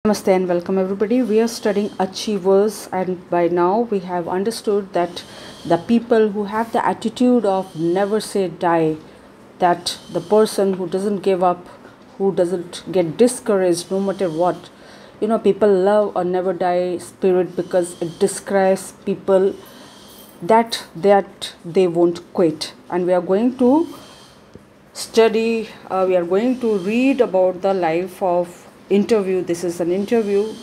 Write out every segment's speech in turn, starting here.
Namaste and welcome everybody. We are studying achievers, and by now we have understood that the people who have the attitude of never say die, that the person who doesn't give up, who doesn't get discouraged no matter what. People love a never die spirit because it describes people that they won't quit. And we are going to we are going to read about the life of interview. This is an interview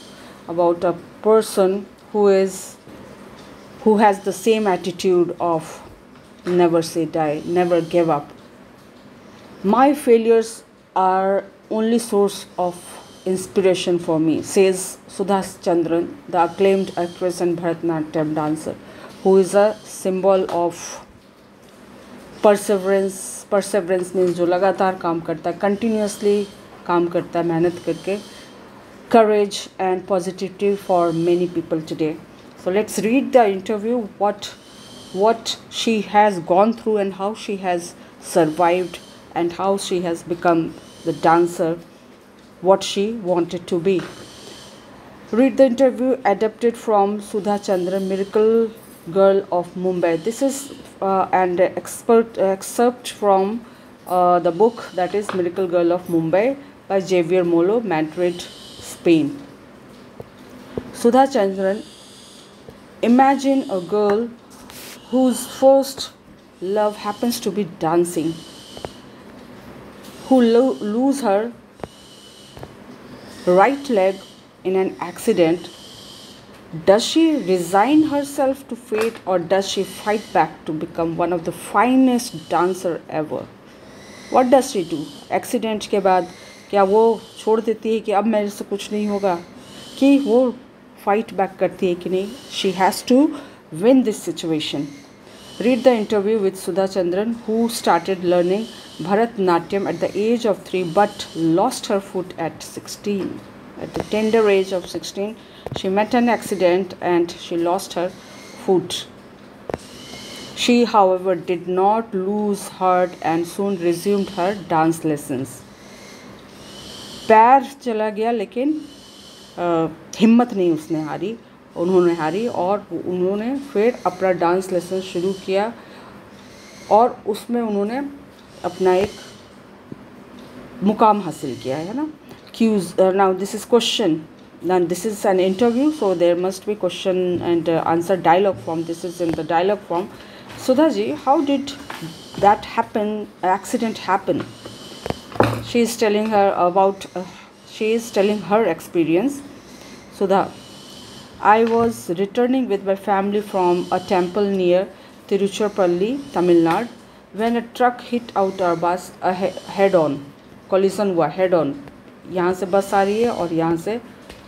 about a person who has the same attitude of never say die, never give up. My failures are only source of inspiration for me, says Sudha Chandran, the acclaimed actress and Bharatanatyam dancer, who is a symbol of Perseverance means जो लगातार काम करता है, continuously काम करता है मेहनत करके. Courage and positivity for many people today. So let's read the interview, what she has gone through and how she has survived and how she has become the dancer what she wanted to be. Read the interview adapted from Sudha Chandran, Miracle Girl of Mumbai. This is an excerpt from the book that is Miracle Girl of Mumbai by Javier Molo, Madrid, Spain. Sudha Chandran: imagine a girl whose first love happens to be dancing, who lose her right leg in an accident. Does she resign herself to fate, or does she fight back to become one of the finest dancer ever? What does she do? Accident के बाद क्या वो छोड़ देती है कि अब मेरे से कुछ नहीं होगा, कि वो फाइट बैक करती है कि नहीं? She has to win this situation. Read the interview with Sudha Chandran, who started learning Bharatanatyam at the age of 3 but lost her foot at 16. At the tender age of 16, she met an accident and she lost her foot. She, however, did not lose heart and soon resumed her dance lessons. पैर चला गया लेकिन हिम्मत नहीं उन्होंने हारी और उन्होंने फिर अपना डांस लेसन शुरू किया और उसमें उन्होंने अपना एक मुकाम हासिल किया है ना. Now this is question. Now this is an interview, so there must be question and answer dialogue form. This is in the dialogue form. Sudha ji, how did that happen? Accident happen? She is telling her experience. Sudha: I was returning with my family from a temple near Tiruchirappalli, Tamil Nadu, when a truck hit out our bus head on. Collision हुआ head on. यहाँ से बस आ रही है और यहाँ से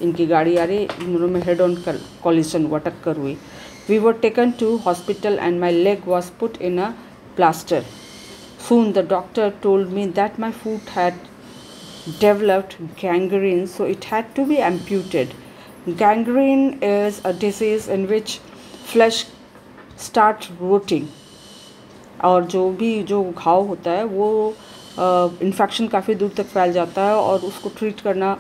इनकी गाड़ी आ रही है, इन दोनों में हेड ऑन कॉलिजन हुआ, टक्कर हुई. We were taken to hospital and my leg was put in a plaster. Soon the doctor told me that my foot had developed gangrene, so it had to be amputated. Gangrene is a disease in which flesh start rotting. और जो घाव होता है वो infection काफ़ी दूर तक फैल जाता है और उसको ट्रीट करना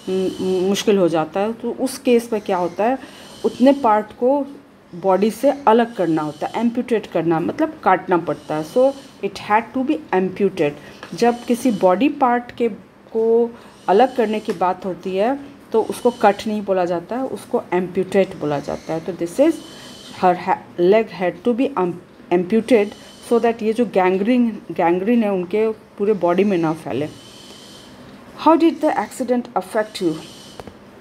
मुश्किल हो जाता है. तो उस केस में क्या होता है, उतने पार्ट को बॉडी से अलग करना होता है, एम्प्यूटेट करना मतलब काटना पड़ता है. So it had to be amputated. जब किसी बॉडी पार्ट को अलग करने की बात होती है तो उसको कट नहीं बोला जाता है, उसको एम्प्यूटेट बोला जाता है. तो this is her leg had to be amputated so that ये जो गैंग्रीन है उनके पूरे बॉडी में ना फैले. How did the accident affect you?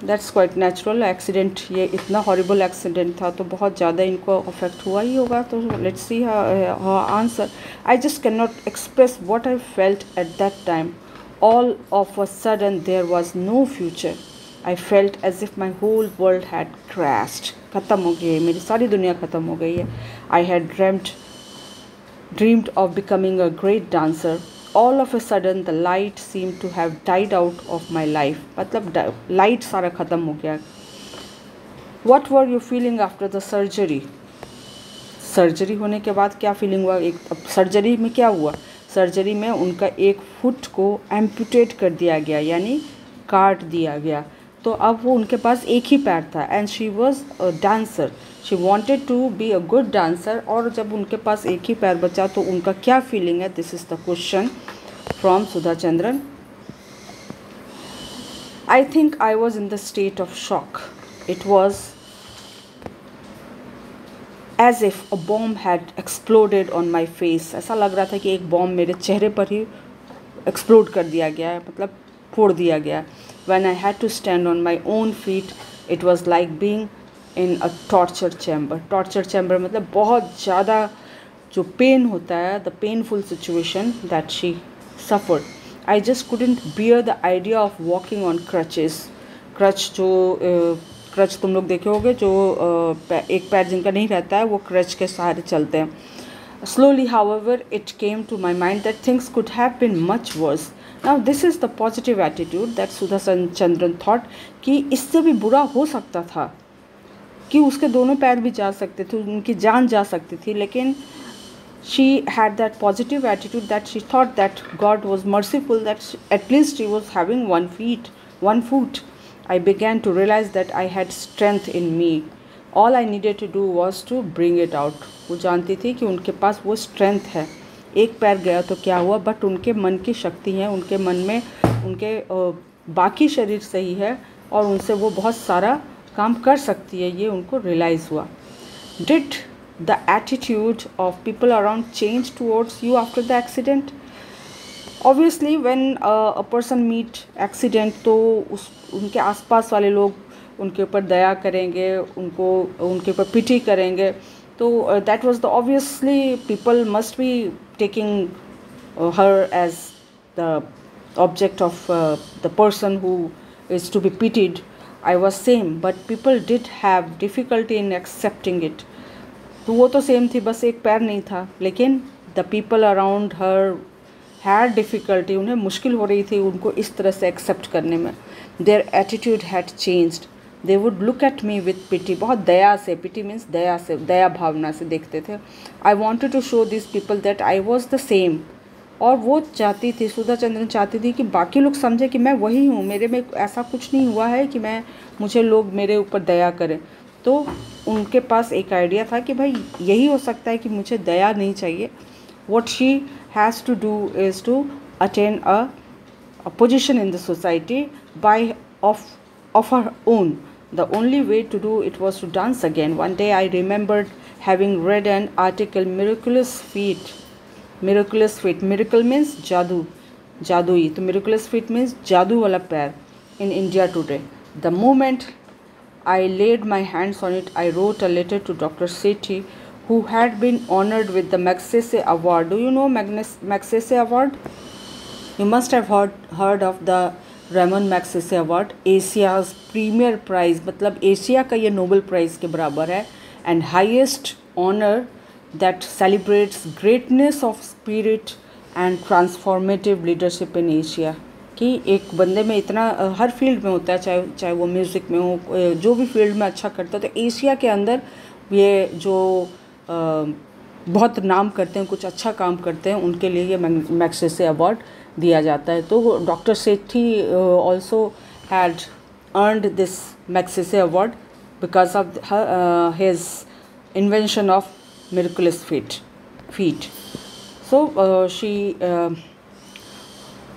That's quite natural. Accident, ये इतना हॉरिबल एक्सीडेंट था तो बहुत ज़्यादा इनको अफेक्ट हुआ ही होगा. तो let's see answer. I just can not express what I felt at that time. All of a sudden there was no future. I felt as if my whole world had crashed. ख़त्म हो गई है, मेरी सारी दुनिया ख़त्म हो गई है. I had dreamed of becoming a great dancer. All of a sudden the light seemed to have died out of my life. मतलब लाइट सारा ख़त्म हो गया. What were you feeling after the surgery? Surgery होने के बाद क्या feeling हुआ? सर्जरी में क्या हुआ? सर्जरी में उनका एक फुट को एम्पूटेट कर दिया गया, यानी काट दिया गया. तो अब वो उनके पास एक ही पैर था and she was a dancer, she wanted to be a good dancer. और जब उनके पास एक ही पैर बचा तो उनका क्या फीलिंग है, this is the question from Sudha Chandran. I think I was in the state of shock, it was as if a bomb had exploded on my face. ऐसा लग रहा था कि एक बॉम्ब मेरे चेहरे पर ही एक्सप्लोड कर दिया गया है, मतलब फोड़ दिया गया। When I had to stand on my own feet, it was like being in a torture chamber. Torture chamber मतलब बहुत ज़्यादा जो पेन होता है, the painful situation that she suffered. I just couldn't bear the idea of walking on crutches. Crutch जो crutch तुम लोग देखे होगे, जो एक पैर जिनका नहीं रहता है वो क्रच के सहारे चलते हैं। Slowly, however, it came to my mind that things could have been much worse. Now, this is the positive attitude that Sudha Chandran thought कि इससे भी बुरा हो सकता था, कि उसके दोनों पैर भी जा सकते थे, उनकी जान जा सकती थी, लेकिन she had that positive attitude that she thought that God was merciful, that at least she was having one foot. I began to realize that I had strength in me. All I needed to do was to bring it out. वो जानती थी कि उनके पास वो strength है। एक पैर गया तो क्या हुआ, बट उनके मन की शक्ति है, उनके मन में उनके बाकी शरीर सही है और उनसे वो बहुत सारा काम कर सकती है, ये उनको रियलाइज़ हुआ। Did the attitude of people around change towards you after the accident? Obviously when a person meet accident, तो उनके आसपास वाले लोग उनके ऊपर दया करेंगे, उनके ऊपर पिटी करेंगे। तो that was the obviously people must be taking her as the object of the person who is to be pitied. I was same, but people did have difficulty in accepting it. तो वो तो same थी, बस एक पैर नहीं था, लेकिन the people around her had difficulty, उन्हें मुश्किल हो रही थी उनको इस तरह से एक्सेप्ट करने में। Their attitude had changed, they would look at me with pity, बहुत दया से, पिटी मीन्स दया से, दया भावना से देखते थे। I wanted to show this people that I was the same. और वो चाहती थी, सुधा चंद्रन चाहती थी कि बाकी लोग समझे कि मैं वही हूँ, मेरे में ऐसा कुछ नहीं हुआ है कि मुझे लोग मेरे ऊपर दया करें। तो उनके पास एक आइडिया था कि भाई यही हो सकता है कि मुझे दया नहीं चाहिए। What she has to do is to attain a position in the society by of her own. The only way to do it was to dance again. One day I remembered having read an article, miraculous feat. Miracle means jadoo, jadui. तो miraculous feat means jadoo वाला पैर in India today. The moment I laid my hands on it, I wrote a letter to Dr. Sethi, who had been honored with the Magsaysay Award. Do you know Magsaysay Award? You must have heard of the Ramon Magsaysay Award, Asia's premier prize, मतलब Asia का ये Nobel prize के बराबर है, and highest honor that celebrates greatness of spirit and transformative leadership in Asia. कि एक बंदे में इतना हर फील्ड में होता है, चाहे वो म्यूज़िक में हो, जो भी फील्ड में अच्छा करता है, तो एशिया के अंदर ये जो बहुत नाम करते हैं, कुछ अच्छा काम करते हैं, उनके लिए ये मैग्सेसे अवार्ड दिया जाता है। तो doctor Sethi also had earned this Magsaysay award because of his invention of miraculous feat. So she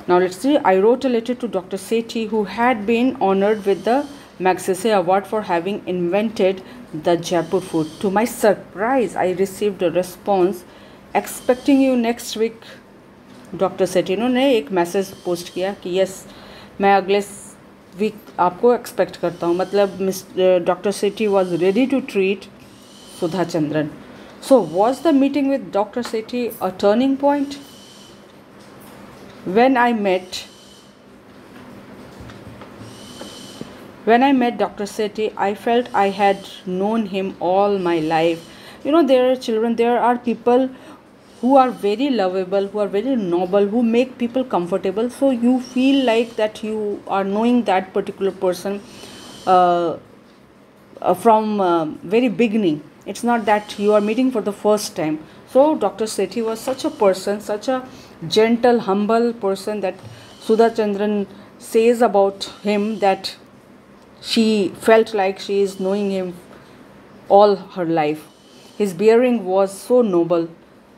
now let's see. I wrote a letter to Dr. Sethi, who had been honored with the Magsaysay Award for having invented the Jaipur food. To my surprise, I received a response, expecting you next week. Doctor Sethi ने एक message post किया कि yes, मैं अगले week आपको expect करता हूँ। मतलब doctor Sethi was ready to treat Sudha Chandran. So was the meeting with doctor Sethi a turning point? When I met Dr. Sethi, I felt I had known him all my life. You know, there are people who are very lovable, who are very noble, who make people comfortable. So you feel like that you are knowing that particular person from very beginning. It's not that you are meeting for the first time. So Dr. Sethi was such a person, such a gentle, humble person that Sudha Chandran says about him that She felt like she is knowing him all her life. His bearing was so noble.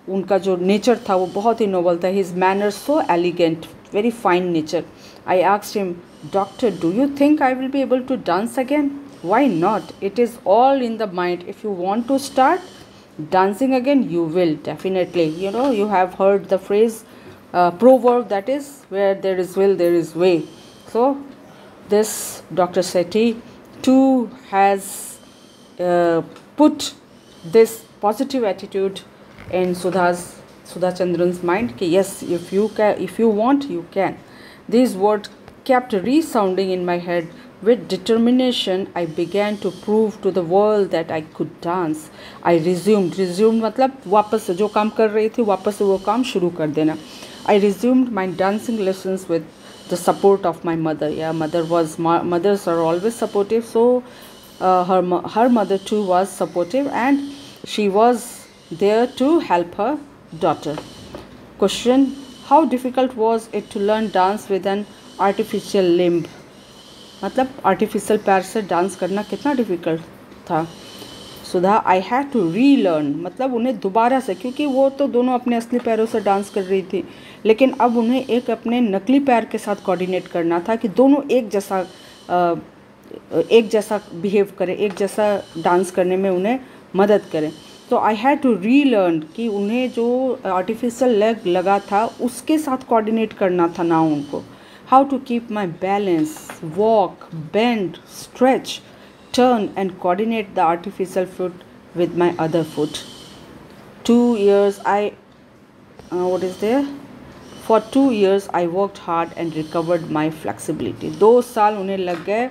उनका जो nature था वो बहुत ही Nobel था. His manners so elegant, very fine nature. I asked him, Doctor, do you think I will be able to dance again? Why not? It is all in the mind. If you want to start dancing again, you will definitely. You know, you have heard the phrase, proverb, that is, where there is will, there is way. So this Dr. Sethi too has put this positive attitude in Sudha Chandran's mind कि yes, if you want, you can. These words kept resounding in my head. With determination, I began to prove to the world that I could dance. I resumed मतलब वापस से जो काम कर रही थी वापस से वो काम शुरू कर देना. I resumed my dancing lessons with the support of my mother. Yeah, mothers are always supportive. So her mother too was supportive, and she was there to help her daughter. Question: how difficult was it to learn dance with an artificial limb? मतलब artificial पैर से dance करना कितना difficult था. सुधा: I had to relearn, मतलब उन्हें दोबारा से, क्योंकि वो तो दोनों अपने असली पैरों से डांस कर रही थी, लेकिन अब उन्हें एक अपने नकली पैर के साथ कोऑर्डिनेट करना था कि दोनों एक जैसा बिहेव करें, एक जैसा डांस करने में उन्हें मदद करें. तो आई हैड टू रीलर्न कि उन्हें जो आर्टिफिशियल लेग लगा था उसके साथ कोऑर्डिनेट करना था ना उनको. How to keep my balance, walk, bend, stretch, turn and coordinate the artificial foot with my other foot. 2 years For 2 years I worked hard and recovered my flexibility. 2 साल उन्हें लग गए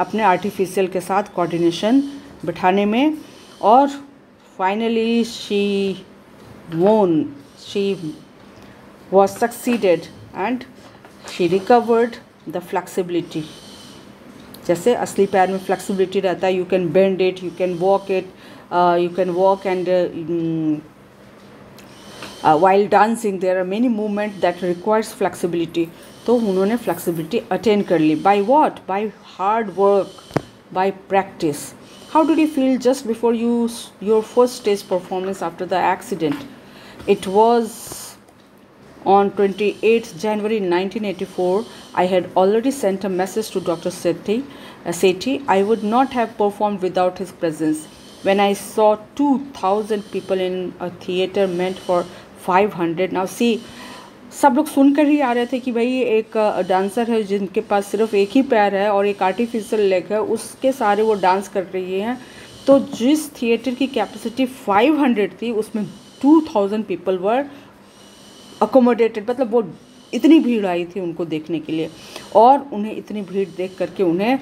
अपने आर्टिफिशियल के साथ कोऑर्डिनेशन बिठाने में, और finally she was succeeded and she recovered the flexibility. जैसे असली पैर में फ्लेक्सिबिलिटी रहता है, you can bend it, you can walk it, you can walk, and while dancing there are many movements that requires flexibility. तो उन्होंने flexibility attain कर ली. By what? By hard work, by practice. How did you feel just before your first stage performance after the accident? It was on 28th January 1984. I had already sent a message to Dr. Sethi. I would not have performed without his presence. When I saw 2,000 people in a theater meant for 500. Now see, सब लोग सुनकर ही आ रहे थे कि भाई एक dancer है जिनके पास सिर्फ एक ही पैर है और एक आर्टिफिशियल लेग है, उसके सारे वो डांस कर रही हैं. तो जिस थिएटर की कैपेसिटी 500 थी उसमें 2,000 पीपल वर अकोमोडेटेड. मतलब वो इतनी भीड़ आई थी उनको देखने के लिए, और उन्हें इतनी भीड़ देख करके उन्हें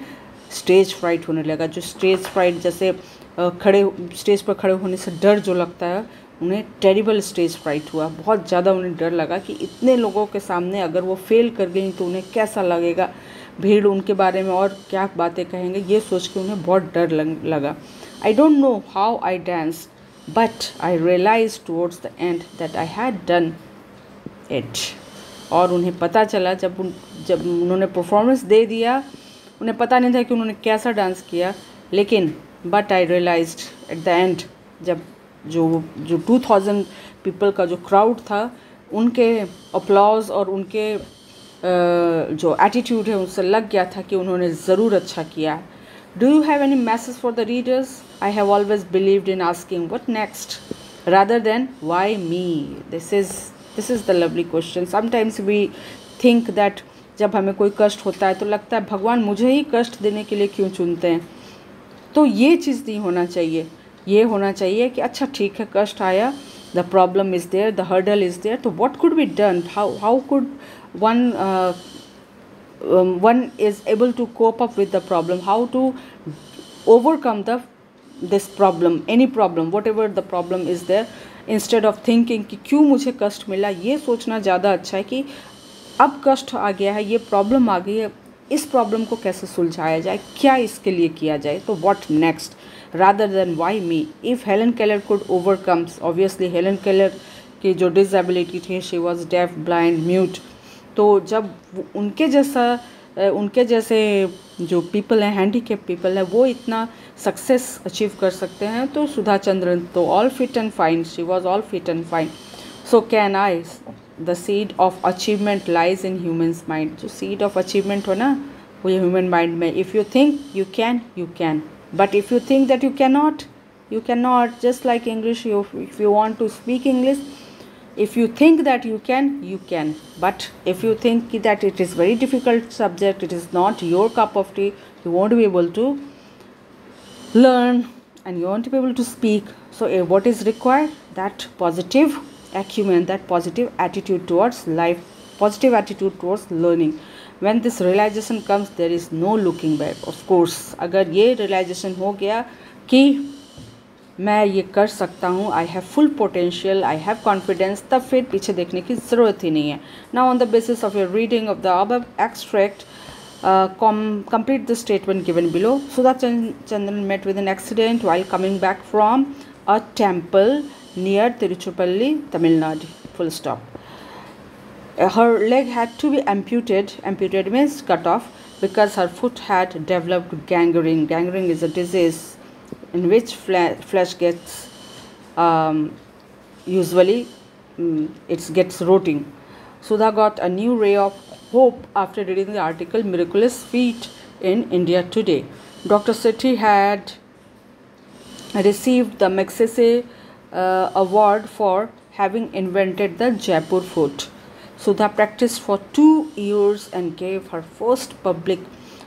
स्टेज फ्राइट होने लगा. जो स्टेज फ्राइट जैसे स्टेज पर खड़े होने से डर जो लगता है, उन्हें टेरिबल स्टेज फ्राइट हुआ. बहुत ज़्यादा उन्हें डर लगा कि इतने लोगों के सामने अगर वो फेल कर गई तो उन्हें कैसा लगेगा, भीड़ उनके बारे में और क्या बातें कहेंगे, ये सोच के उन्हें बहुत डर लगा. I don't know how I dance, but I realise towards the end that I had done it. और उन्हें पता चला जब उन्होंने परफॉर्मेंस दे दिया, उन्हें पता नहीं था कि उन्होंने कैसा डांस किया, लेकिन but I realised at the end, जब जो 2000 पीपल का जो क्राउड था, उनके अपलॉज और उनके जो एटीट्यूड है उससे लग गया था कि उन्होंने ज़रूर अच्छा किया. Do you have any message for the readers? I have always believed in asking what next rather than why me. This is the lovely question. Sometimes we think that जब हमें कोई कष्ट होता है तो लगता है भगवान मुझे ही कष्ट देने के लिए क्यों चुनते हैं. तो ये चीज़ नहीं होना चाहिए. ये होना चाहिए कि अच्छा ठीक है, कष्ट आया, the problem is there, the hurdle is there, तो what could be done, how could one is able to cope up with the problem, how to overcome this problem, any problem, whatever the problem is there. Instead of thinking कि क्यों मुझे कष्ट मिला, ये सोचना ज़्यादा अच्छा है कि अब कष्ट आ गया है, ये प्रॉब्लम आ गई है, इस प्रॉब्लम को कैसे सुलझाया जाए, क्या इसके लिए किया जाए, तो what next, rather than why me. If Helen Keller could overcome, obviously Helen Keller की जो disability थी, she was deaf, blind, mute, तो जब उनके जैसे जो पीपल हैं, हैंडीकेप पीपल है, वो इतना सक्सेस अचीव कर सकते हैं, तो सुधा चंद्रन तो all fit and fine, she was all fit and fine. So can I, the seed of achievement lies in humans mind. जो सीड ऑफ अचीवमेंट हो ना, वो ये ह्यूमन माइंड में. If you think you can, but if you think that you cannot. Just like English, if you want to speak English, if you think that you can, but if you think that it is very difficult subject, it is not your cup of tea, you won't be able to learn and you won't be able to speak. So what is required? That positive acumen, that positive attitude towards life, positive attitude towards learning. When this realization comes, there is no looking back. Of course, अगर ये realization हो गया कि मैं ये कर सकता हूँ, I have full potential, I have confidence, तब फिर पीछे देखने की ज़रूरत ही नहीं है. Now on the basis of your reading of the above extract, complete the statement given below. Sudha Chandran met with an accident while coming back from a temple near Tiruchirappalli, Tamil Nadu. Full stop. Her leg had to be amputated. Amputated means cut off, because her foot had developed gangrene. Gangrene is a disease in which flesh gets usually it gets rotting. Sudha got a new ray of hope after reading the article Miraculous Feat in India Today. Dr. Sethi had received the Magsaysay award for having invented the Jaipur foot. Sudha practiced for 2 years and gave her first public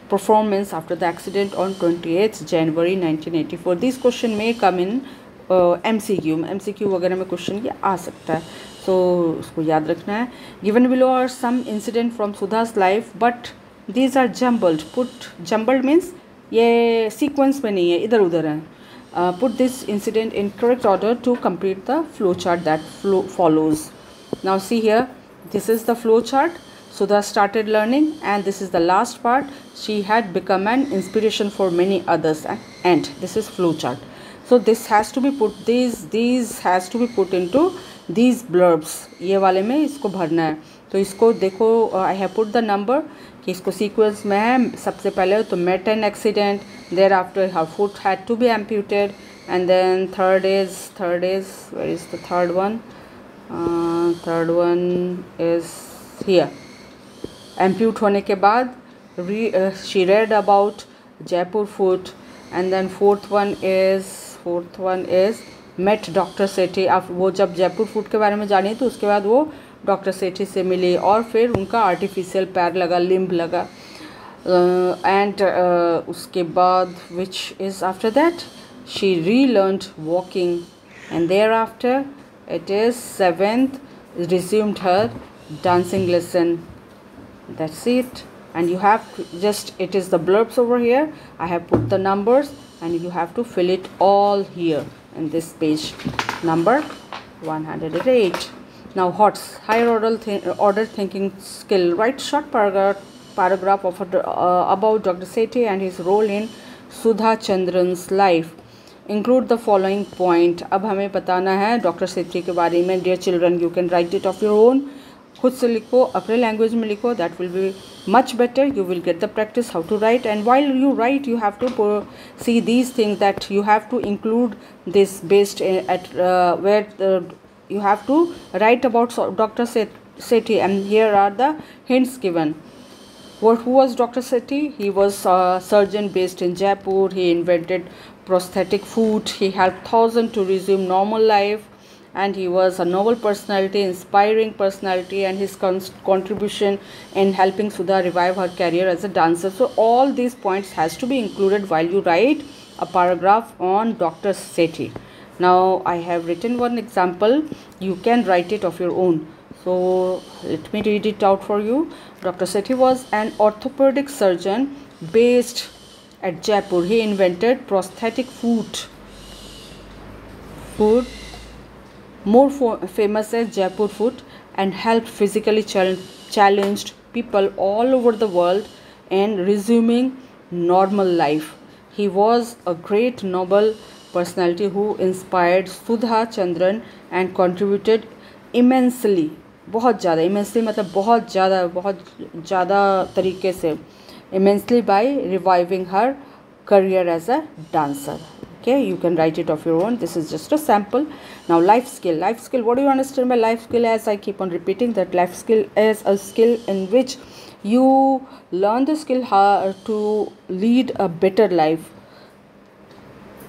performance after the accident on 28th January 1984. These question may come in MCQ वगैरह में question ये आ सकता है, so उसको याद रखना है. Given below are some incident from Sudha's life, but these are jumbled. Jumbled means ये sequence में नहीं है, इधर उधर है. Put this incident in correct order to complete the flow chart that follows. Now see here, this is the flow chart. Sudha started learning, and this is the last part. She had become an inspiration for many others, and this is flow chart. So this has to be put, these has to be put into these blurbs. ये वाले में इसको भरना है. तो इसको देखो, I have put the number कि इसको sequence में है. सबसे पहले तो met an accident, thereafter her foot had to be amputated, and then third is where is the third one? Third one is here. Ampute होने के बाद she read about Jaipur foot, and then fourth one is met Dr. Sethi. अब वो जब जयपुर फूट के बारे में जानी तो उसके बाद वो डॉक्टर सेठी से मिली और फिर उनका आर्टिफिशियल पैर लगा, लिम्ब लगा, एंड उसके बाद which is after that she relearned walking, and thereafter it is 7th resumed her dancing lesson. That's it. And you have to just, it is the blurbs over here, I have put the numbers, and you have to fill it all here in this page number 108. Now HOTS, higher order thinking skill. Write short paragraph of about Dr. Sethi and his role in Sudha Chandran's life. Include the following point. अब हमें बताना है doctor सेठी के बारे में. Dear children, you can write it of your own. खुद से लिखो, अपने लैंग्वेज में लिखो, that will be much better. You will get the practice how to write, and while you write you have to see these things that you have to include this based at where you have to write about Dr. Sethi, and here are the hints given. Who was Dr. Sethi? He was a surgeon based in Jaipur. He invented prosthetic foot. He helped thousands to resume normal life, and he was a noble personality, inspiring personality, and his contribution in helping Sudha revive her career as a dancer. So all these points has to be included while you write a paragraph on Dr. Sethi. Now I have written one example. You can write it of your own. So let me read it out for you. Dr. Sethi was an orthopedic surgeon based at Jaipur. He invented prosthetic foot, more famous as Jaipur foot, and helped physically challenged people all over the world in resuming normal life. He was a great noble personality who inspired Sudha Chandran and contributed immensely, बहुत ज़्यादा, immensely मतलब बहुत ज़्यादा तरीके से, immensely by reviving her career as a dancer. Okay, you can write it of your own. This is just a sample. Now life skill. Life skill, what do you understand by life skill? As I keep on repeating, that life skill is a skill in which you learn the skill how to lead a better life,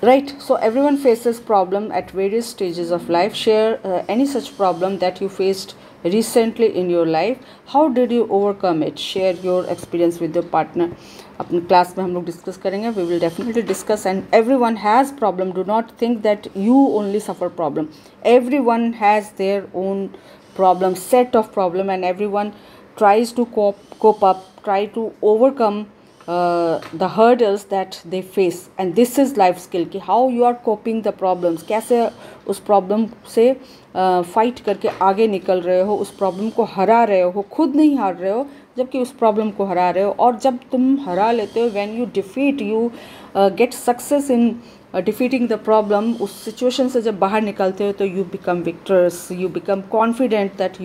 right? So everyone faces problem at various stages of life. Share any such problem that you faced recently in your life. How did you overcome it? Share your experience with your partner. अपने class में हम लोग discuss करेंगे. We will definitely discuss, and everyone has problem. Do not think that you only suffer problem. Everyone has their own problem, set of problem, and everyone tries to cope up, try to overcome the hurdles that they face. And this is life skill कि how you are coping the problems, कैसे उस problem से fight करके आगे निकल रहे हो, उस problem को हरा रहे हो, खुद नहीं हार रहे हो जबकि उस प्रॉब्लम को हरा रहे हो. और जब तुम हरा लेते हो, when you defeat, you get success in defeating the problem, उस सिचुएशन से जब बाहर निकलते हो तो you become Victus, you become confident that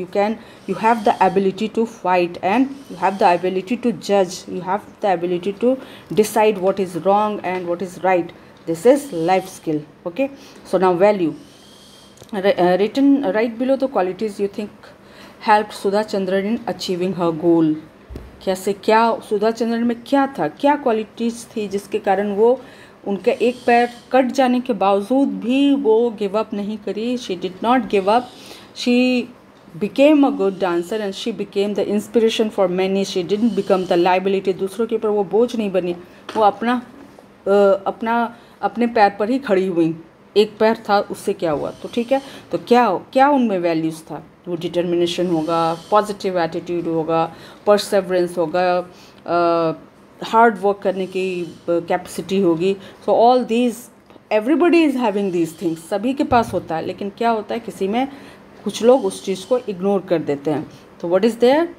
you have the ability to fight, and you have the ability to judge, you have the ability to decide what is wrong and what is right. This is life skill. Okay, so now value. Written right below the qualities you think helped Sudha Chandran in achieving her goal. कैसे, क्या सुधा चंद्रन में क्या था, क्या qualities थी जिसके कारण वो उनका एक पैर कट जाने के बावजूद भी वो गिव अप नहीं करी. She did not give up. She became a good dancer and she became the inspiration for many. She didn't become the liability. दूसरों के ऊपर वो बोझ नहीं बनी. वो अपने पैर पर ही खड़ी हुई. एक पैर था, उससे क्या हुआ. तो ठीक है, तो क्या उनमें वैल्यूज़ था. वो डिटर्मिनेशन होगा, पॉजिटिव एटीट्यूड होगा, परसेवरेंस होगा, हार्ड वर्क करने की कैपेसिटी होगी. So all these, everybody is having these things. सभी के पास होता है, लेकिन क्या होता है, किसी में कुछ लोग उस चीज़ को इग्नोर कर देते हैं. तो what is there,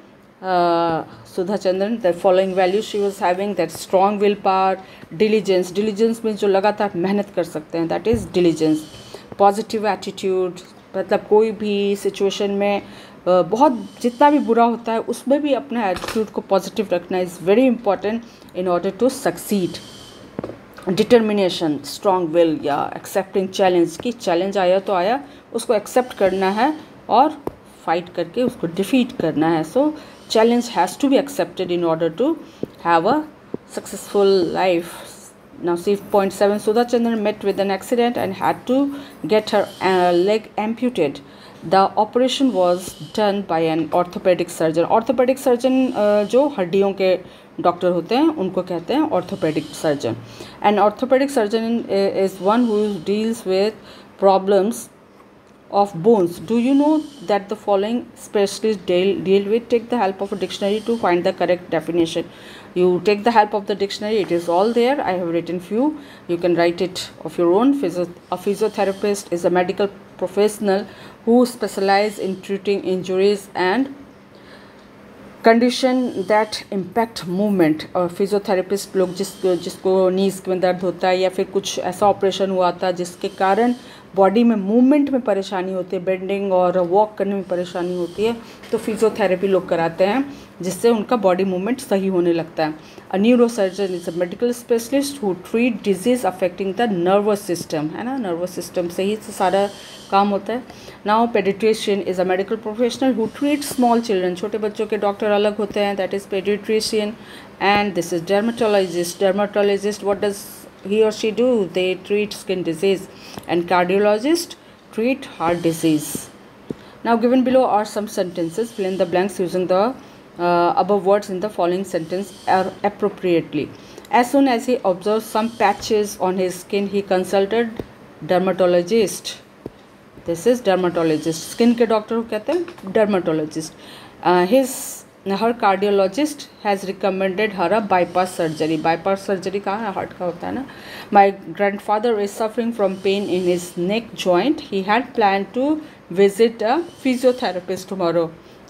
Sudha Chandran, the following values she was having, that strong willpower, diligence में जो लगातार मेहनत कर सकते हैं, that is diligence. Positive attitude, मतलब कोई भी सिचुएशन में बहुत जितना भी बुरा होता है उसमें भी अपना एटीट्यूड को पॉजिटिव रखना is very important in order to succeed. Determination, strong will, या एक्सेप्टिंग चैलेंज, कि चैलेंज आया तो आया, उसको एक्सेप्ट करना है और फाइट करके उसको डिफीट करना है. सो challenge has to be accepted in order to have a successful life. Now see point 7. Sudha Chandran met with an accident and had to get her leg amputated. The operation was done by an orthopedic surgeon. Orthopedic surgeon जो हड्डियों के doctor होते हैं उनको कहते हैं orthopedic surgeon. An orthopedic surgeon is one who deals with problems of bones. Do you know that the following specialists deal with? Take the help of a dictionary to find the correct definition. You take the help of the dictionary, it is all there. I have written few, you can write it of your own. A physiotherapist is a medical professional who specializes in treating injuries and condition that impact movement. और physiotherapist लोग जिसको नीज में दर्द होता है या फिर कुछ ऐसा ऑपरेशन हुआ था जिसके कारण बॉडी में मूवमेंट में परेशानी होती है, बेंडिंग और वॉक करने में परेशानी होती है, तो फिजियोथेरेपी लोग कराते हैं जिससे उनका बॉडी मूवमेंट सही होने लगता है. A neurosurgeon is a medical specialist who treat disease affecting the nervous system, है ना, नर्वस सिस्टम से ही सारा काम होता है. Now paediatrician is a medical professional who treat small children. छोटे बच्चों के डॉक्टर अलग होते हैं, that is paediatrician. And this is dermatologist. Dermatologist, what does he or she do? They treat skin disease. And cardiologist treat heart disease. Now given below are some sentences. Fill in the blanks using the above words in the following sentence appropriately. As soon as he observed some patches on his skin, he consulted dermatologist. This is dermatologist. Skin के doctor को कहते हैं dermatologist. Her cardiologist has recommended her a bypass surgery. Bypass surgery कहाँ है, heart का होता है ना. My grandfather is suffering from pain in his neck joint. He had planned to visit a physiotherapist tomorrow.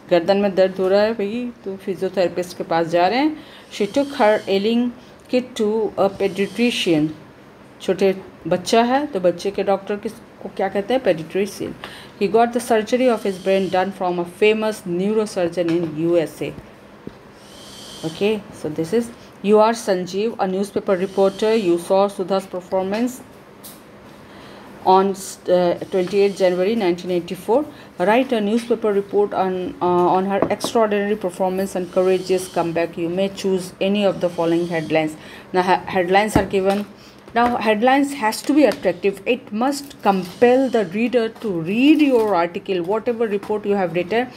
गर्दन में दर्द हो रहा है भाई, तो फिजियोथेरेपिस्ट के पास जा रहे हैं. She took her ailing kid to a pediatrician. छोटे बच्चा है तो बच्चे के डॉक्टर को क्या कहते हैं, paediatrician. He got the surgery of his brain done from a famous neurosurgeon in USA. Okay, so this is You are Sanjeev, a newspaper reporter. You saw Sudha's performance on 28 January 1984. Write a newspaper report on her extraordinary performance and courageous comeback. You may choose any of the following headlines. Now headlines are given. Now headlines has to be attractive. It must compel the reader to read your article. Whatever report you have written,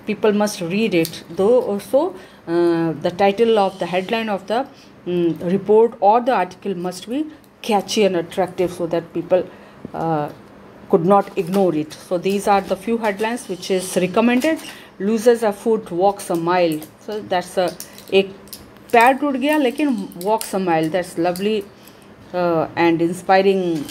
people must read it. Though also the title of the headline of the report or the article must be catchy and attractive, so that people could not ignore it. So these are the few headlines which is recommended. Loses a foot, walks a mile. So that's a एक पैर टूट गया लेकिन walks a mile. That's lovely and inspiring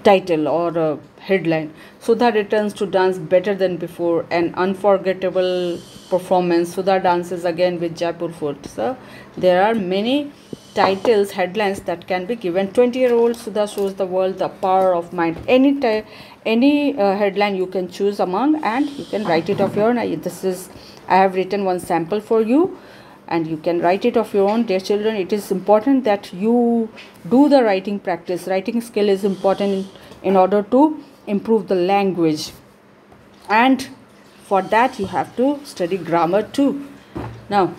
title or headline. Sudha returns to dance better than before. An unforgettable performance. Sudha dances again with Jaipur Fort. So there are many titles, headlines that can be given. 20-year-old Sudha shows the world the power of mind. Any headline you can choose among, and you can write it of your own. I have written one sample for you, and you can write it of your own. Dear children, it is important that you do the writing practice. Writing skill is important in order to improve the language, and for that you have to study grammar too. Now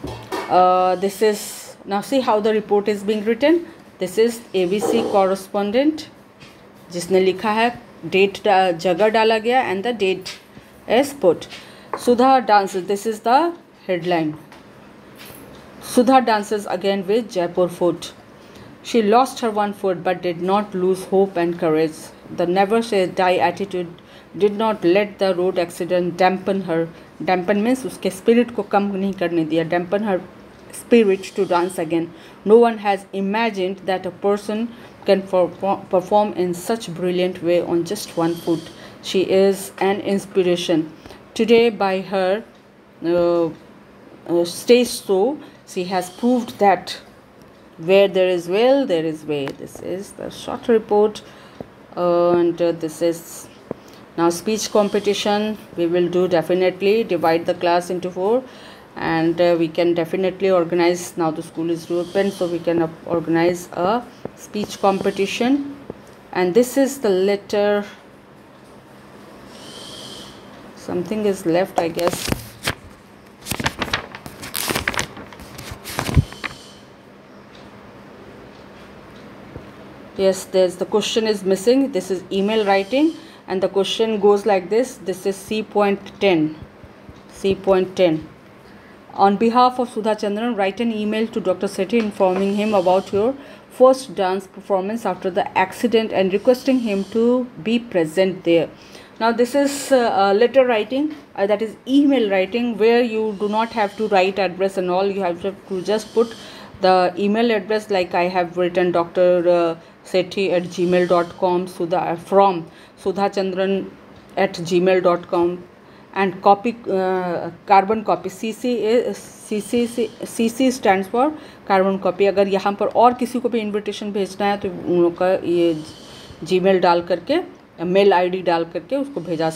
now see how the report is being written. This is ABC correspondent जिसने लिखा है, date जगह डाला गया and the date is put. Sudha dances. This is the headline. Sudha dances again with Jaipur Fort. She lost her one foot but did not lose hope and courage. The never say die attitude did not let the road accident dampen her. Dampen means उसके spirit को कम नहीं करने दिया. Dampen her spirit to dance again. No one has imagined that a person can perform in such brilliant way on just one foot. She is an inspiration. Today by her stage show, she has proved that where there is will, there is way. This is the short report, and this is now speech competition. We will do definitely divide the class into 4, and we can definitely organize. Now the school is reopened, so we can organize a speech competition. And this is the letter. Something is left, I guess. Yes, there's the question is missing. This is email writing, and the question goes like this. This is C.10. C.10. On behalf of Sudha Chandran, write an email to Dr. Sethi informing him about your first dance performance after the accident and requesting him to be present there. Now this is letter writing, that is email writing, where you do not have to write address and all. You have to just put the email address, like I have written Dr. Sethi at gmail.com, Sudha from sudhachandran at gmail.com, and copy carbon copy. CC stands for carbon copy. अगर यहाँ पर और किसी को भी invitation भेजना है तो उन लोग का ये Gmail डाल करके, मेल आईडी डाल करके उसको भेजा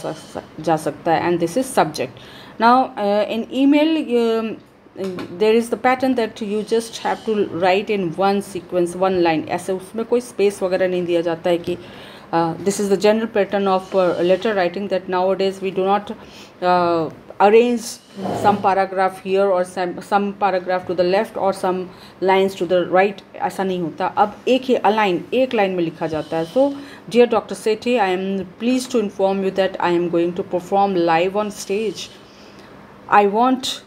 जा सकता है. And this is subject. Now in email there is the pattern that you just have to write in one sequence, one line. ऐसे उसमें कोई space वगैरह नहीं दिया जाता है कि this is the general pattern of letter writing, that nowadays we do not arrange some paragraph here or some paragraph to the left or some lines to the right. ऐसा नहीं होता. अब एक line में लिखा जाता है. So dear Dr. Sethi, I am pleased to inform you that I am going to perform live on stage. I want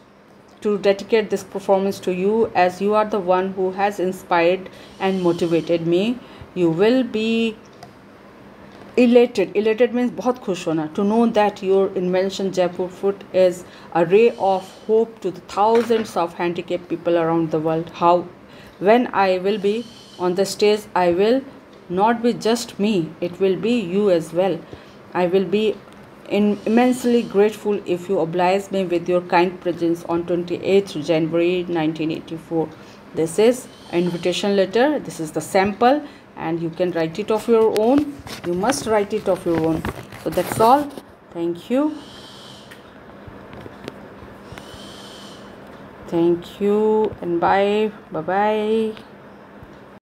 to dedicate this performance to you, as you are the one who has inspired and motivated me. You will be elated means बहुत खुश होना, to know that your invention Jaipur Foot is a ray of hope to the thousands of handicapped people around the world. When I will be on the stage, I will not be just me, it will be you as well. I will be immensely grateful if you oblige me with your kind presence on 28th January 1984. This is an invitation letter. This is the sample, and you can write it of your own. You must write it of your own. So that's all. Thank you. Thank you and bye. Bye bye.